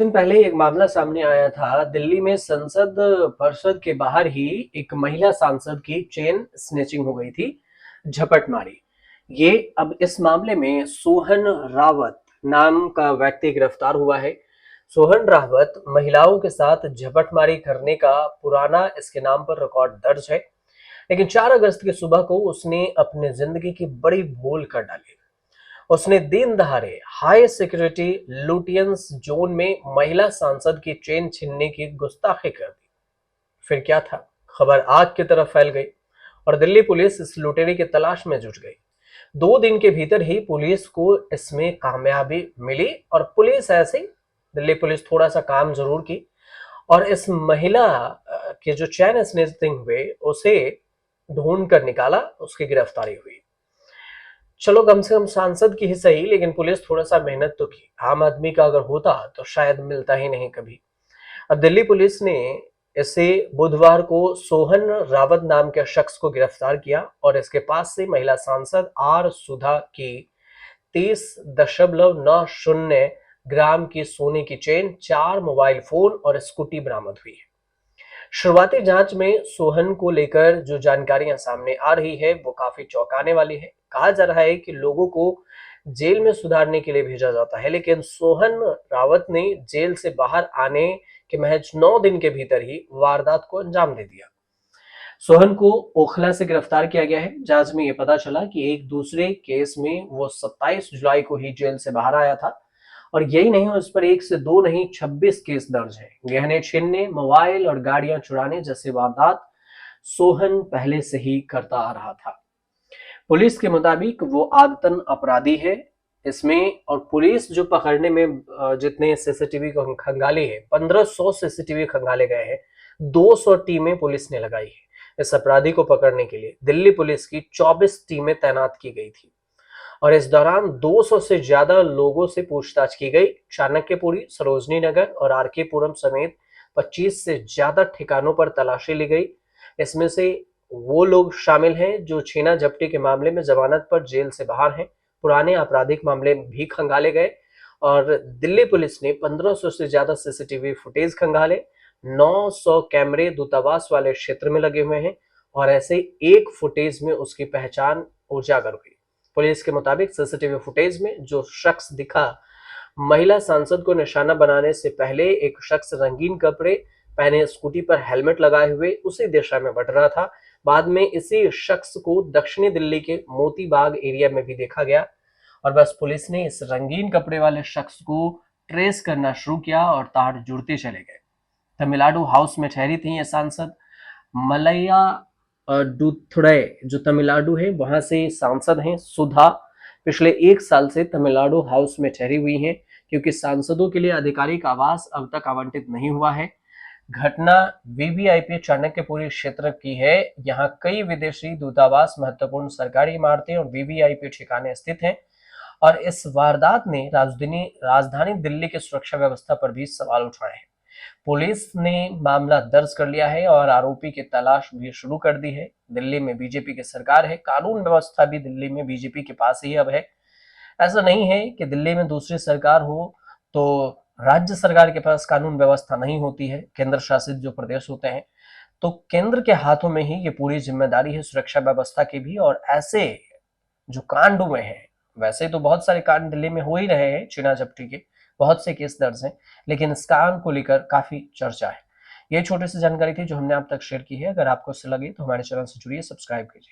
दिन पहले एक मामला सामने आया था। दिल्ली में संसद परिषद के बाहर ही एक महिला सांसद की चेन स्नैचिंग हो गई थी, झपट मारी। ये अब इस मामले में सोहन रावत नाम का व्यक्ति गिरफ्तार हुआ है। सोहन रावत महिलाओं के साथ झपटमारी करने का पुराना इसके नाम पर रिकॉर्ड दर्ज है, लेकिन 4 अगस्त की सुबह को उसने अपने जिंदगी की बड़ी भूल कर डाली। उसने दिन दहाड़े हाई सिक्योरिटी लुटियंस जोन में महिला सांसद की चेन छीनने की गुस्ताखी कर दी। फिर क्या था, खबर आग की तरफ फैल गई और दिल्ली पुलिस इस लुटेरे की तलाश में जुट गई। 2 दिन के भीतर ही पुलिस को इसमें कामयाबी मिली और पुलिस ऐसे दिल्ली पुलिस थोड़ा सा काम जरूर की और इस महिला के जो चैन स्नैचिंग हुए उसे ढूंढ कर निकाला, उसकी गिरफ्तारी हुई। चलो कम से कम सांसद की ही सही, लेकिन पुलिस थोड़ा सा मेहनत तो की। आम आदमी का अगर होता तो शायद मिलता ही नहीं कभी। अब दिल्ली पुलिस ने इसे बुधवार को सोहन रावत नाम के शख्स को गिरफ्तार किया और इसके पास से महिला सांसद आर सुधा की 30.90 ग्राम की सोने की चेन, 4 मोबाइल फोन और स्कूटी बरामद हुई है। शुरुआती जांच में सोहन को लेकर जो जानकारियां सामने आ रही है वो काफी चौंकाने वाली है। कहा जा रहा है कि लोगों को जेल में सुधारने के लिए भेजा जाता है, लेकिन सोहन रावत ने जेल से बाहर आने के महज 9 दिन के भीतर ही वारदात को अंजाम दे दिया। सोहन को ओखला से गिरफ्तार किया गया है। जांच में यह पता चला कि एक दूसरे केस में वो 27 जुलाई को ही जेल से बाहर आया था और यही नहीं, उस पर 1 से 2 नहीं 26 केस दर्ज है। गहने छीनने, मोबाइल और गाड़ियां चुराने जैसे वारदात सोहन पहले से ही करता आ रहा था। पुलिस के मुताबिक वो आदतन अपराधी है इसमें, और पुलिस जो पकड़ने में जितने सीसीटीवी को खंगाले हैं, 1500 सीसीटीवी खंगाले गए हैं। 200 टीमें पुलिस ने लगाई है। इस अपराधी को पकड़ने के लिए दिल्ली पुलिस की 24 टीमें तैनात की गई थी और इस दौरान 200 से ज्यादा लोगों से पूछताछ की गई। चाणक्यपुरी, सरोजनी नगर और आरके पुरम समेत 25 से ज्यादा ठिकानों पर तलाशी ली गई। इसमें से वो लोग शामिल हैं जो छीना झपटी के मामले में जमानत पर जेल से बाहर हैं। पुराने आपराधिक मामले भी खंगाले गए और दिल्ली पुलिस ने 1500 से ज्यादा सीसीटीवी फुटेज खंगाले। 900 कैमरे दूतावास वाले क्षेत्र में लगे हुए हैं और ऐसे एक फुटेज में उसकी पहचान उजागर हुई। पुलिस के मुताबिक सीसीटीवी फुटेज में जो शख्स दिखा, महिला सांसद को निशाना बनाने से पहले एक शख्स रंगीन कपड़े पहने स्कूटी पर हेलमेट लगाए हुए उसी दिशा में बढ़ रहा था। बाद में इसी शख्स को दक्षिणी दिल्ली के मोती बाग एरिया में भी देखा गया और बस पुलिस ने इस रंगीन कपड़े वाले शख्स को ट्रेस करना शुरू किया और तार जुड़ते चले गए। तमिलनाडु हाउस में ठहरी थी ये सांसद मलैया डूथुड़ै, जो तमिलनाडु है वहां से सांसद हैं सुधा। पिछले 1 साल से तमिलनाडु हाउस में ठहरी हुई हैं क्योंकि सांसदों के लिए आधिकारिक आवास अब तक आवंटित नहीं हुआ है। घटना वीवीआईपी चाणक्यपुरी क्षेत्र की है। यहाँ कई विदेशी दूतावास, महत्वपूर्ण सरकारी इमारतें और वीवीआईपी ठिकाने स्थित हैं और इस वारदात ने राजधानी दिल्ली की सुरक्षा व्यवस्था पर भी सवाल उठाए हैं। पुलिस ने मामला दर्ज कर लिया है और आरोपी की तलाश भी शुरू कर दी है। दिल्ली में बीजेपी की सरकार है, कानून व्यवस्था भी दिल्ली में बीजेपी के पास ही अब है। ऐसा नहीं है कि दिल्ली में दूसरी सरकार हो तो राज्य सरकार के पास कानून व्यवस्था नहीं होती है। केंद्र शासित जो प्रदेश होते हैं तो केंद्र के हाथों में ही ये पूरी जिम्मेदारी है सुरक्षा व्यवस्था की भी। और ऐसे जो कांड हुए हैं, वैसे तो बहुत सारे कांड दिल्ली में हो ही रहे हैं, छीना झपटी के बहुत से केस दर्ज हैं, लेकिन इस कांड को लेकर काफी चर्चा है। ये छोटी सी जानकारी थी जो हमने आप तक शेयर की है। अगर आपको इससे लगे तो हमारे चैनल से जुड़िए, सब्सक्राइब कीजिए।